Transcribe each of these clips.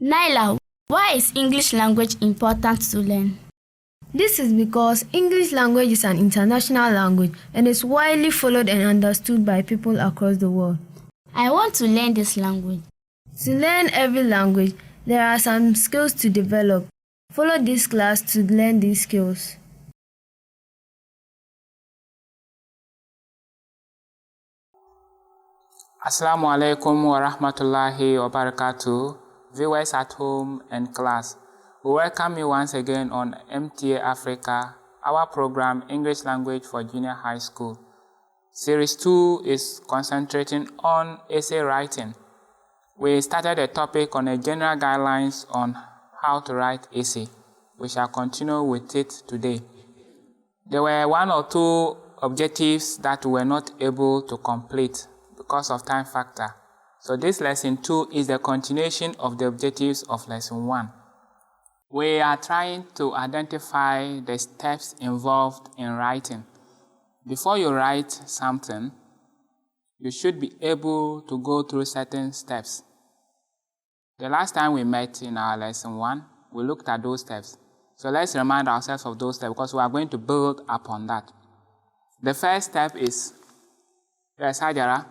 Naila, why is English language important to learn? This is because English language is an international language and is widely followed and understood by people across the world. I want to learn this language. To learn every language, there are some skills to develop. Follow this class to learn these skills. Assalamu alaikum wa rahmatullahi wa barakatuh, viewers at home and class. We welcome you once again on MTA Africa, our program English Language for Junior High School. Series 2 is concentrating on essay writing. We started a topic on a general guidelines on how to write essay. We shall continue with it today. There were one or two objectives that we were not able to complete because of time factor. So this lesson 2 is the continuation of the objectives of lesson 1. We are trying to identify the steps involved in writing. Before you write something, you should be able to go through certain steps. The last time we met in our lesson 1, we looked at those steps. So let's remind ourselves of those steps because we are going to build upon that. The first step is, yes, Hajara?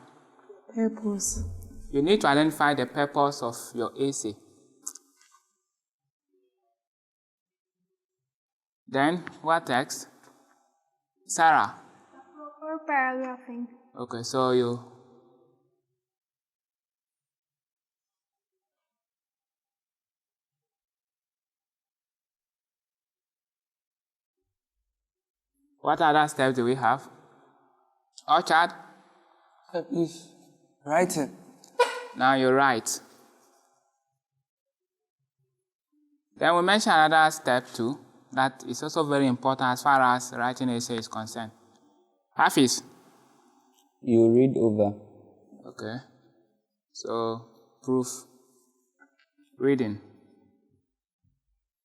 Purpose. You need to identify the purpose of your essay. Then, what text? Sarah? For paragraphing. Okay, so you... What other steps do we have? Orchard? Writing. Now you write. Then we mention another step too, that is also very important as far as writing essay is concerned. Hafiz? You read over. Okay. So, proof. Reading.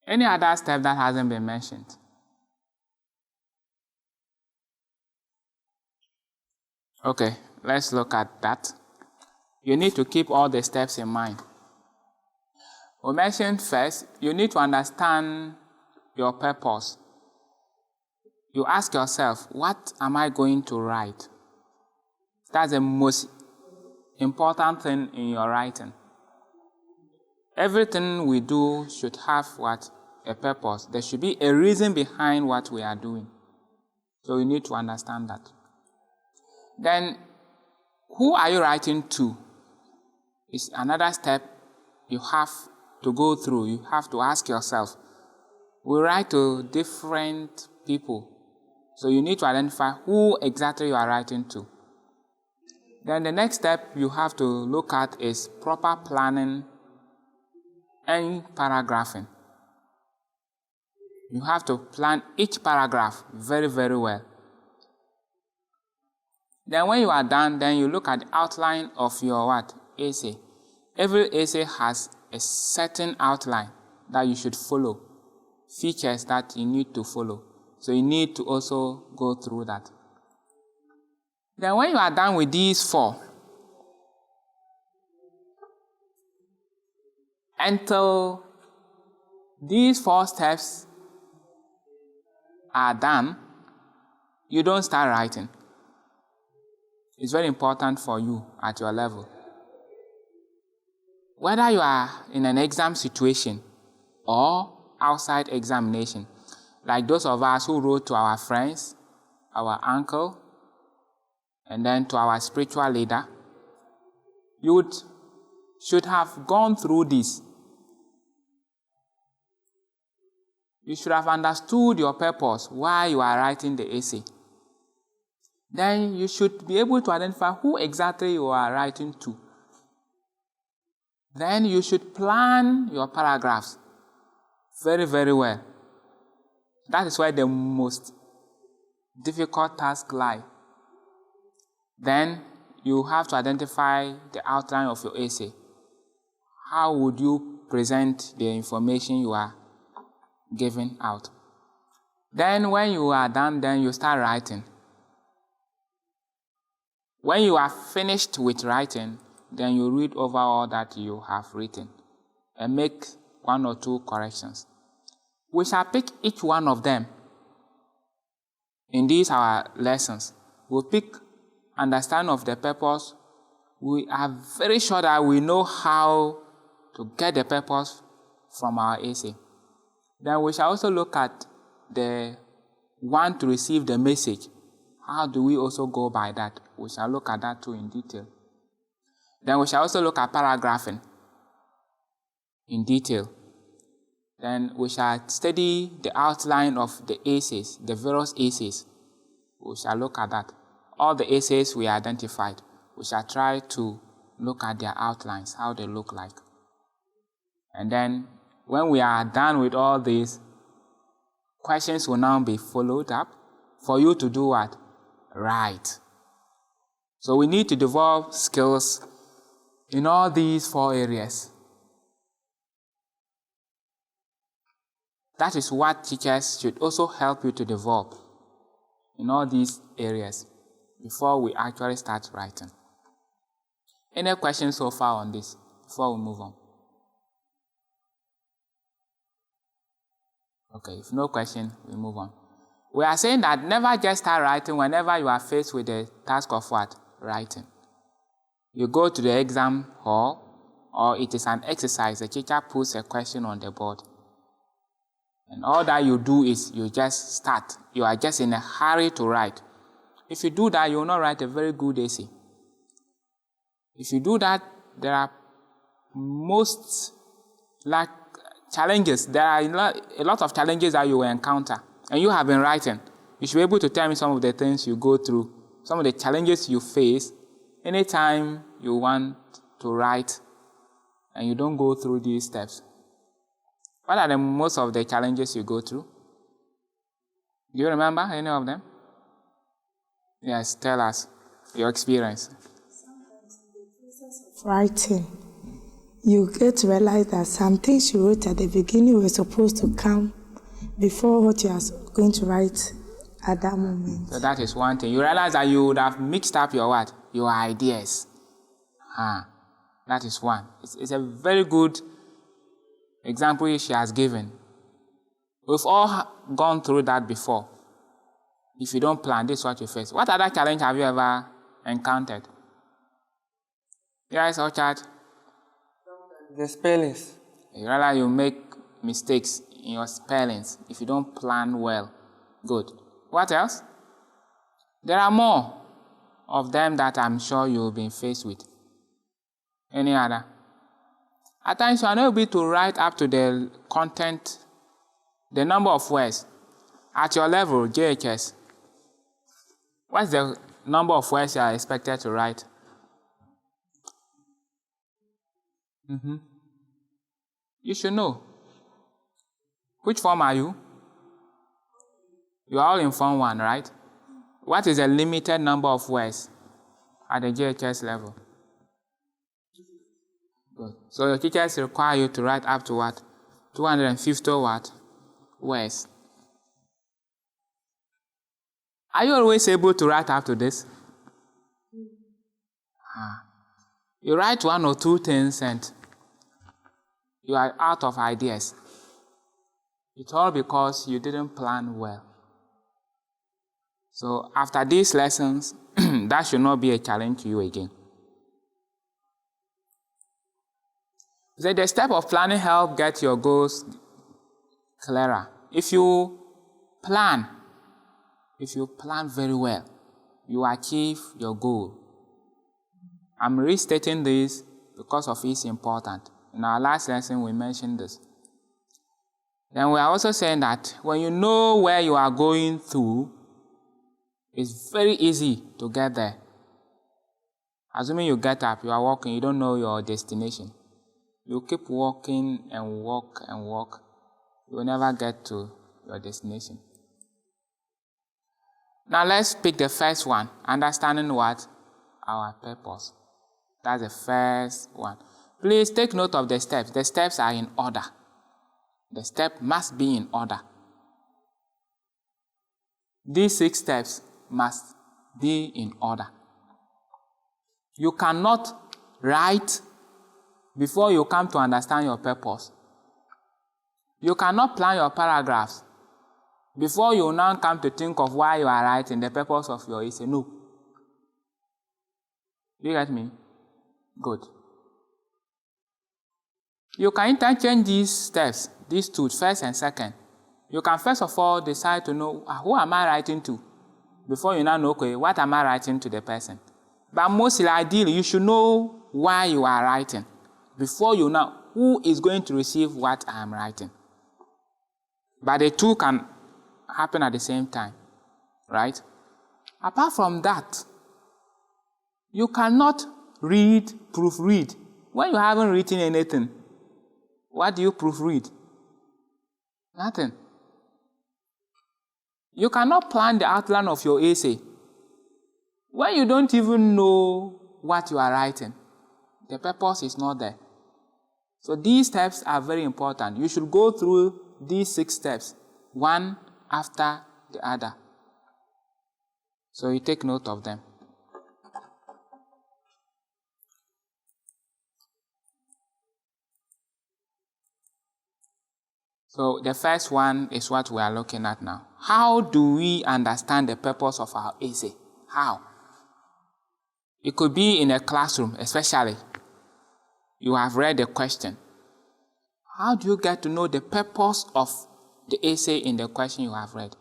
Any other step that hasn't been mentioned? Okay, let's look at that. You need to keep all the steps in mind. We mentioned first, you need to understand your purpose. You ask yourself, what am I going to write? That's the most important thing in your writing. Everything we do should have what? A purpose. There should be a reason behind what we are doing. So you need to understand that. Then, who are you writing to? Is another step you have to go through. You have to ask yourself. We write to different people. So you need to identify who exactly you are writing to. Then the next step you have to look at is proper planning and paragraphing. You have to plan each paragraph very, very well. Then when you are done, then you look at the outline of your what? Essay. Every essay has a certain outline that you should follow. Features that you need to follow. So you need to also go through that. Then when you are done with these 4, until these 4 steps are done, you don't start writing. It's very important for you at your level. Whether you are in an exam situation or outside examination, like those of us who wrote to our friends, our uncle, and then to our spiritual leader, you should have gone through this. You should have understood your purpose, why you are writing the essay. Then you should be able to identify who exactly you are writing to. Then you should plan your paragraphs very, very well. That is where the most difficult task lies. Then you have to identify the outline of your essay. How would you present the information you are giving out? Then when you are done, then you start writing. When you are finished with writing, then you read over all that you have written. and make 1 or 2 corrections. We shall pick each one of them in these our lessons. We'll pick understanding of the purpose. We are very sure that we know how to get the purpose from our essay. Then we shall also look at the one to receive the message. How do we also go by that? We shall look at that too in detail. Then we shall also look at paragraphing in detail. Then we shall study the outline of the essays, the various essays. We shall look at that. All the essays we identified, we shall try to look at their outlines, how they look like. And then when we are done with all these, questions will now be followed up for you to do what? Write. So we need to develop skills in all these 4 areas. That is what teachers should also help you to develop in all these areas before we actually start writing. Any questions so far on this before we move on? Okay, if no question, we move on. We are saying that never just start writing whenever you are faced with the task of what? Writing. You go to the exam hall, or it is an exercise. The teacher puts a question on the board. And all that you do is you just start. You are just in a hurry to write. If you do that, you will not write a very good essay. If you do that, there are most challenges. There are a lot of challenges that you will encounter. And you have been writing. You should be able to tell me some of the things you go through, some of the challenges you face anytime you want to write and you don't go through these steps. What are most of the challenges you go through? Do you remember any of them? Yes, tell us your experience. Writing, you get to realize that some things you wrote at the beginning were supposed to come before what you are going to write at that moment. So that is one thing. You realize that you would have mixed up your what? Your ideas. That is one. It's a very good example she has given. We've all gone through that before. If you don't plan, this is what you face. What other challenge have you ever encountered? Yes, Orchard? The spellings. You realize you make mistakes in your spellings if you don't plan well. Good. What else? There are more of them that I'm sure you've been faced with. Any other? At times you are not able to write up to the content, the number of words. At your level, JHS, what's the number of words you are expected to write? You should know. Which form are you? You are all in Form 1, right? What is the limited number of words at the JHS level? Good. So your teachers require you to write up to what? 250 what? Words. Are you always able to write up to this? You write 1 or 2 things and you are out of ideas. It's all because you didn't plan well. So after these lessons, that should not be a challenge to you again. So the step of planning helps get your goals clearer. If you plan very well, you achieve your goal. I'm restating this because of its importance. In our last lesson, we mentioned this. Then we are also saying that when you know where you are going through, it's very easy to get there. Assuming you get up, you are walking, you don't know your destination. You keep walking and walk and walk. You will never get to your destination. Now let's pick the first one, understanding what? Our purpose. That's the first one. Please take note of the steps. The steps are in order. The step must be in order. These 6 steps must be in order. You cannot write before you come to understand your purpose. You cannot plan your paragraphs before you now come to think of why you are writing, the purpose of your essay. No. You get me? Good. You can interchange these steps, these two, first and second. You can first of all decide to know who am I writing to before you now know, okay, what am I writing to the person. But mostly, ideally, you should know why you are writing before you know who is going to receive what I am writing. But the two can happen at the same time, right? Apart from that, you cannot proofread. When you haven't written anything, what do you proofread? Nothing. You cannot plan the outline of your essay when you don't even know what you are writing. The purpose is not there. So these steps are very important. You should go through these 6 steps, one after the other. So you take note of them. So the first one is what we are looking at now. How do we understand the purpose of our essay? How? It could be in a classroom, especially. You have read the question. How do you get to know the purpose of the essay in the question you have read?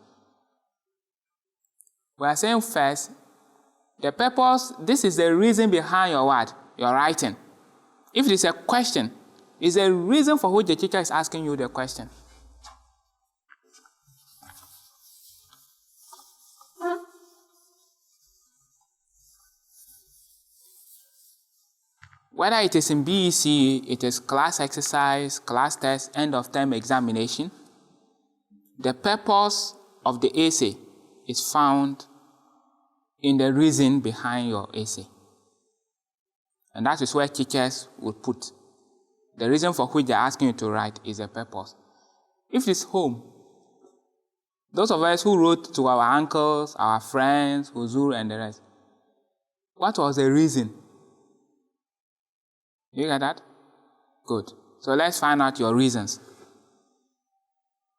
We are saying first, the purpose, this is the reason behind your what? Your writing. If it is a question, it's a reason for which the teacher is asking you the question. Whether it is in BEC, it is class exercise, class test, end of term examination, the purpose of the essay is found in the reason behind your essay. And that is where teachers will put. The reason for which they are asking you to write is a purpose. If it's home, those of us who wrote to our uncles, our friends, Huzur and the rest, what was the reason? You get that? Good. So let's find out your reasons.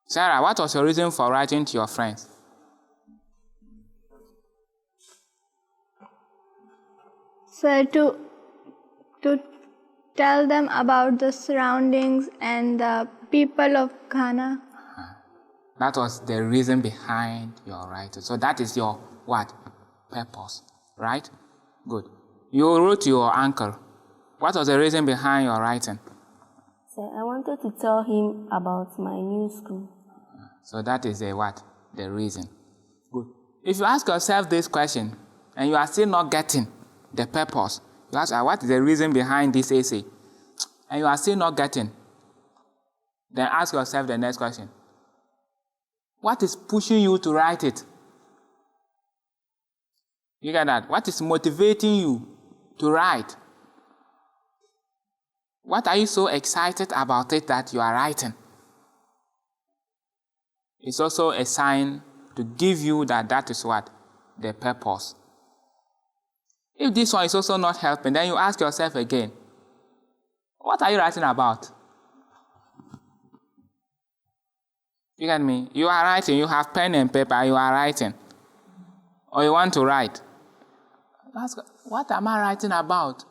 Sarah, what was your reason for writing to your friends? So to tell them about the surroundings and the people of Ghana. That was the reason behind your writing. So that is your what? Purpose. Right? Good. You wrote to your uncle. What was the reason behind your writing? So I wanted to tell him about my new school. So that is the what? The reason. Good. If you ask yourself this question and you are still not getting the purpose, you ask, what is the reason behind this essay? And you are still not getting, then ask yourself the next question. What is pushing you to write it? You get that? What is motivating you to write? What are you so excited about it that you are writing? It's also a sign to give you that is what? The purpose. If this one is also not helping, then you ask yourself again, what are you writing about? You get me? You are writing, you have pen and paper, you are writing. Or you want to write. Ask, what am I writing about?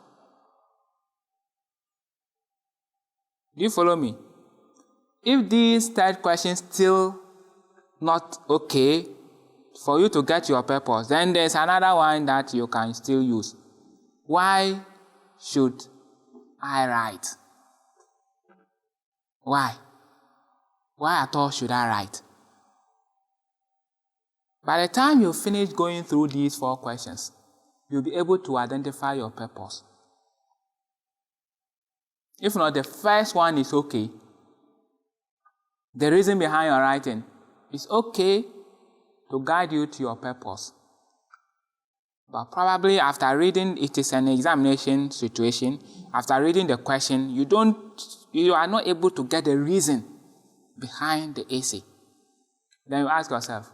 Do you follow me? If these 3 questions still not okay for you to get your purpose, then there's another one that you can still use. Why should I write? Why? Why at all should I write? By the time you finish going through these 4 questions, you'll be able to identify your purpose. If not, the first one is okay. The reason behind your writing is okay to guide you to your purpose. But probably after reading, it is an examination situation. After reading the question, you are not able to get the reason behind the essay. Then you ask yourself,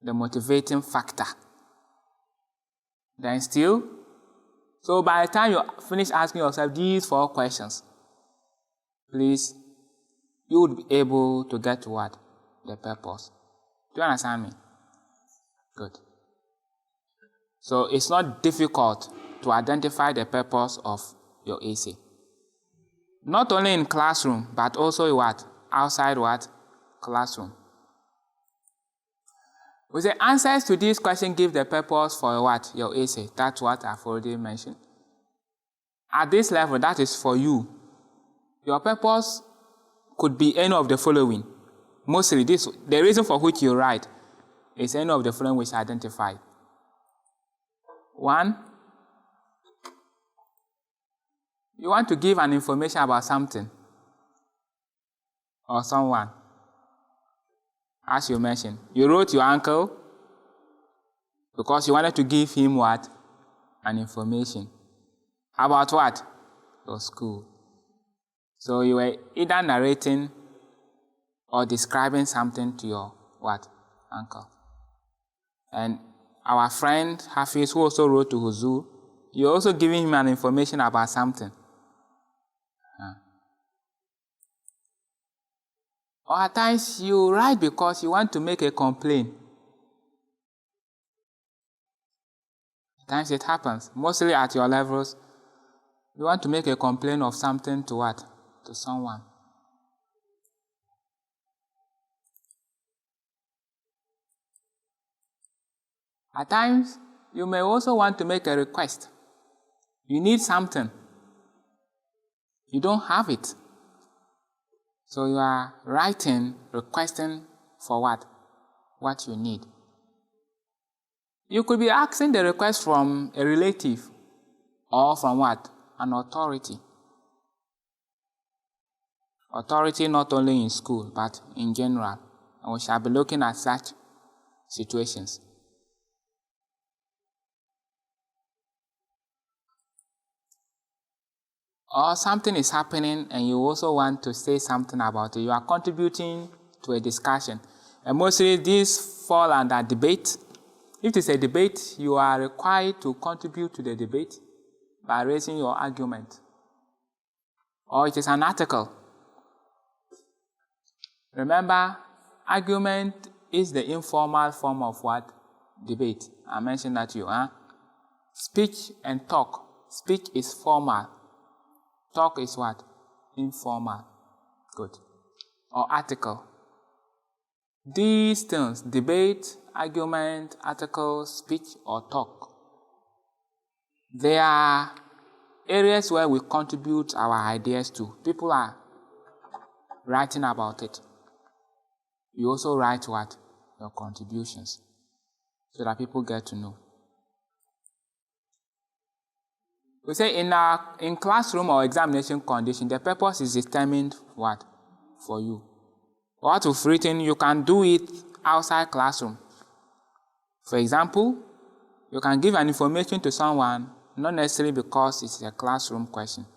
the motivating factor. Then still, So by the time you finish asking yourself these 4 questions, please, you would be able to get to what? The purpose. Do you understand me? Good. So it's not difficult to identify the purpose of your essay. Not only in classroom, but also in what? Outside what? Classroom. We say answers to this question give the purpose for what? Your essay. That's what I've already mentioned. At this level, that is for you. Your purpose could be any of the following. Mostly, the reason for which you write is any of the following which identify. 1, you want to give an information about something or someone. As you mentioned, you wrote your uncle because you wanted to give him what? An information. About what? Your school. So you were either narrating or describing something to your what? Uncle. And our friend Hafiz, who also wrote to Huzur, you're also giving him an information about something. Or at times you write because you want to make a complaint. At times it happens. Mostly at your levels, you want to make a complaint of something to what? To someone. At times, you may also want to make a request. You need something. You don't have it. So you are writing, requesting for what? What you need. You could be asking the request from a relative or from what? An authority. Authority not only in school, but in general. And we shall be looking at such situations. Or something is happening and you also want to say something about it. You are contributing to a discussion. And mostly these fall under debate. If it is a debate, you are required to contribute to the debate by raising your argument. Or it is an article. Remember, argument is the informal form of what? Debate. I mentioned that to you. Speech and talk. Speech is formal. Talk is what? Informal. Good. Or article. These things, debate, argument, article, speech, or talk, they are areas where we contribute our ideas to. People are writing about it. You also write what? Your contributions, so that people get to know. We say in classroom or examination condition, the purpose is determined what? For you. What you've written, you can do it outside classroom. For example, you can give an information to someone, not necessarily because it's a classroom question.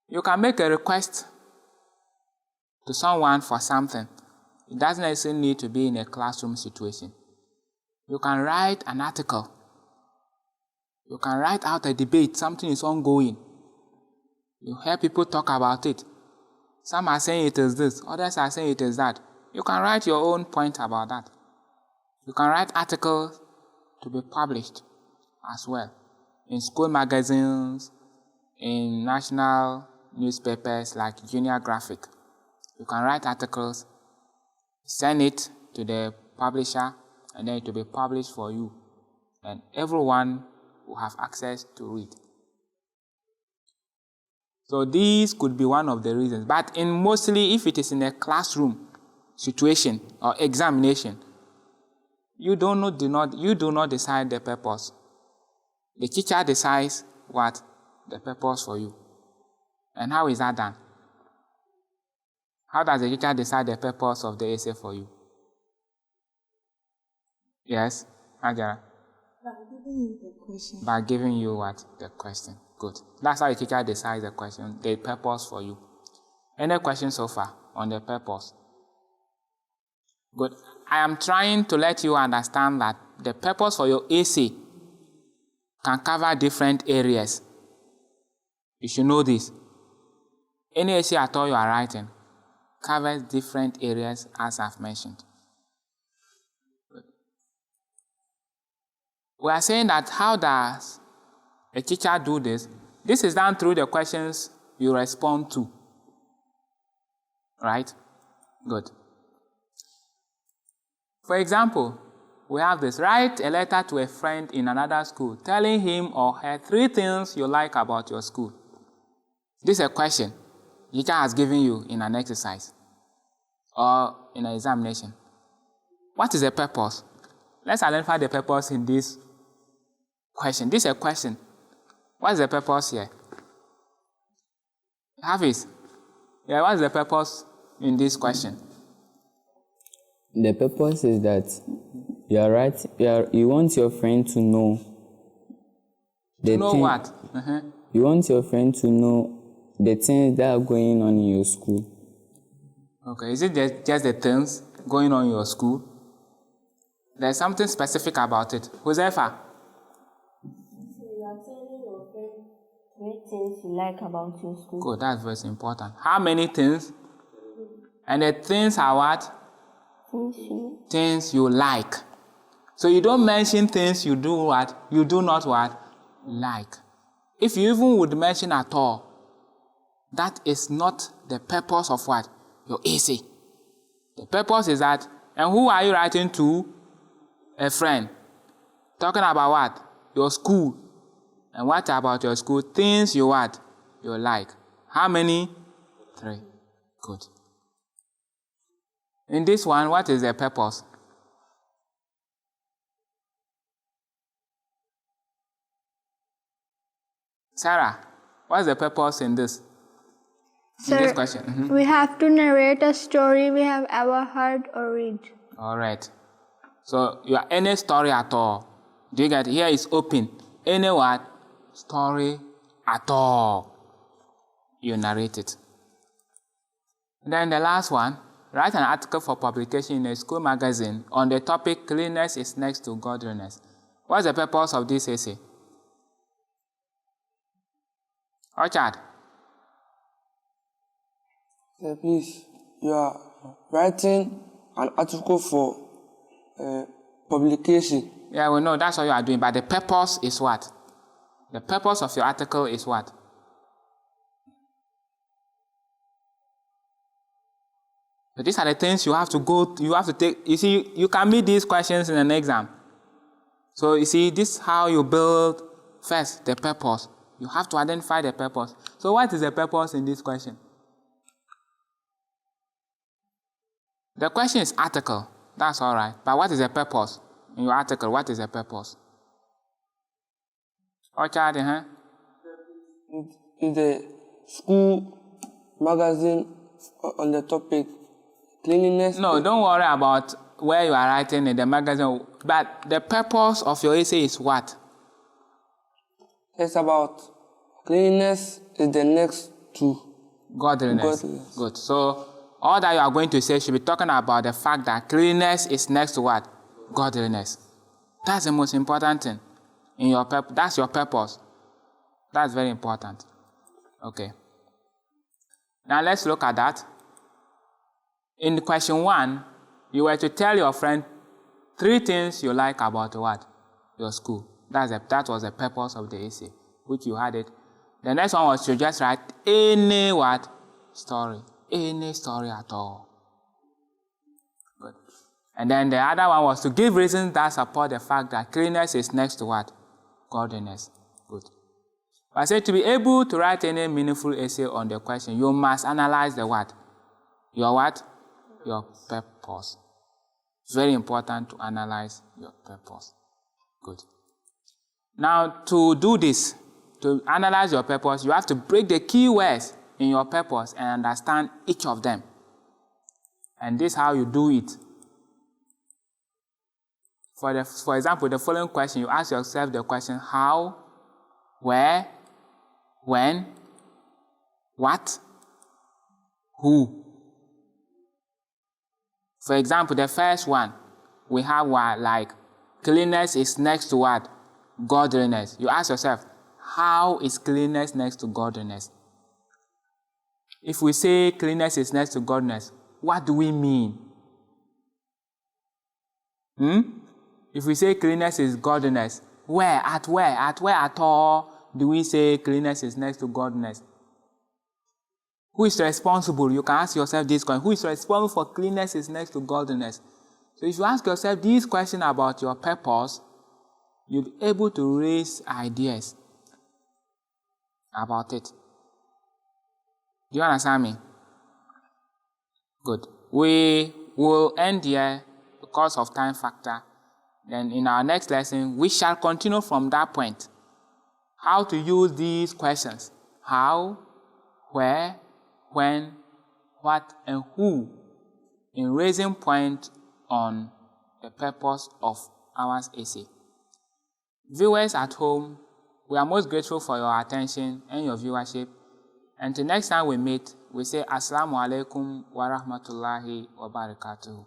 You can make a request to someone for something. It doesn't necessarily need to be in a classroom situation. You can write an article. You can write out a debate. Something is ongoing. You hear people talk about it. Some are saying it is this. Others are saying it is that. You can write your own point about that. You can write articles to be published as well. In school magazines, in national newspapers like Junior Graphic. You can write articles, send it to the publisher, and then it will be published for you. And everyone will have access to read. So these could be one of the reasons. But in mostly, if it is in a classroom situation or examination, you do not decide the purpose. The teacher decides what? The purpose for you. And how is that done? How does the teacher decide the purpose of the essay for you? Yes, Ajara? By giving you the question. By giving you what? The question. Good. That's how the teacher decides the question, the purpose for you. Any questions so far on the purpose? Good. I am trying to let you understand that the purpose for your essay can cover different areas. You should know this. Any essay at all you are writing covers different areas as I've mentioned. We are saying that how does a teacher do this? This is done through the questions you respond to. Right? Good. For example, we have this. Write a letter to a friend in another school telling him or her 3 things you like about your school. This is a question the teacher has given you in an exercise or in an examination. What is the purpose? Let's identify the purpose in this question. This is a question. What is the purpose here? Hafiz, yeah, what is the purpose in this question? The purpose is that you want your friend to know the What? You want your friend to know the things that are going on in your school. Okay, is it just the things going on in your school? There's something specific about it. Josefa? So you are telling your friend 3 things you like about your school. Good, that's very important. How many things? And the things are what? Things you like. So you don't mention things you do what? You do not what? Like. If you even would mention at all, that is not the purpose of what? Your essay. The purpose is that, and who are you writing to? A friend. Talking about what? Your school. And what about your school? Things you what? You like. How many? 3. Good. In this one, what is the purpose? Sarah, what is the purpose in this? Sir, in this question? we have to narrate a story we have ever heard or read. All right. So, you are any story at all. Do you get it? Here is open. Any what? Story at all. You narrate it. Then the last one, write an article for publication in a school magazine on the topic cleanliness is next to godliness. What's the purpose of this essay? Orchard? Please, you are writing an article for publication. Yeah, we know that's what you are doing, but the purpose is what? The purpose of your article is what? So these are the things you have to take. You see, you can meet these questions in an exam. So you see, this is how you build first the purpose. You have to identify the purpose. So what is the purpose in this question? The question is article. That's all right. But what is the purpose in your article? What is the purpose? Orchard, In the school magazine on the topic cleanliness. No, don't worry about where you are writing in the magazine. But the purpose of your essay is what? It's about cleanliness is the next to Godliness. Good. So all that you are going to say should be talking about the fact that cleanliness is next to what? Godliness. That's the most important thing in your that's your purpose. That's very important. Okay. Now let's look at that. In question 1, you were to tell your friend 3 things you like about what? Your school. That was the purpose of the essay, which you had it. The next one was to just write any what? Story. Any story at all. Good. And then the other one was to give reasons that support the fact that cleanliness is next to what? Godliness. Good. I said to be able to write any meaningful essay on the question, you must analyze the what? Your what? Your purpose. It's very important to analyze your purpose. Good. Now, to do this, to analyze your purpose, you have to break the key words in your purpose and understand each of them. And this is how you do it. For example, the following question, you ask yourself the question, how, where, when, what, who. For example, the first one, we have what, like, cleanliness is next to what? godliness. You ask yourself, how is cleanliness next to godliness? If we say cleanliness is next to godliness, what do we mean? If we say cleanliness is godliness, where at all do we say cleanliness is next to godliness? Who is responsible? You can ask yourself this question. Who is responsible for cleanliness is next to godliness? So if you ask yourself these questions about your purpose, you'll be able to raise ideas about it. Do you understand me? Good. We will end here because of time factor. Then in our next lesson, we shall continue from that point. How to use these questions. How, where, when, what, and who in raising point on the purpose of our essay. Viewers at home, we are most grateful for your attention and your viewership. Until next time we meet, we say Assalamu alaikum wa rahmatullahi wa barakatuh.